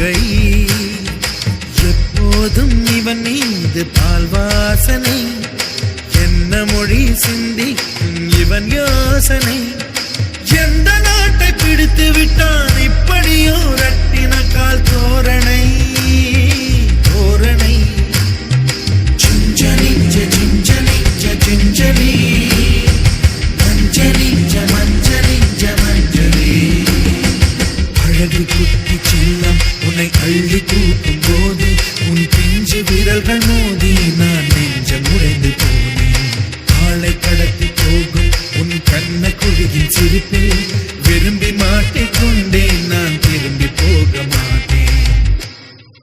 முறை. எப்போதும் இவன் மீது பால் வாசனை, என்ன மொழி சிந்திக்கும் இவன் யோசனை. எந்த நாட்டை பிடித்து விட்டான் இப்படியோ ரட்டின கால் தோரணை தோரணை. Gingelly gingelly gingelly மஞ்சளி மஞ்சளி மஞ்சளி. அழகு குட்டி செல்லம் உன்னை அள்ளி தூக்கும் போது உன் பிஞ்சு விரல்கள் மோதி நான் நெஞ்சம் உடைந்து போனேன். ஆளை கடத்தி போகும் உன் கண்ண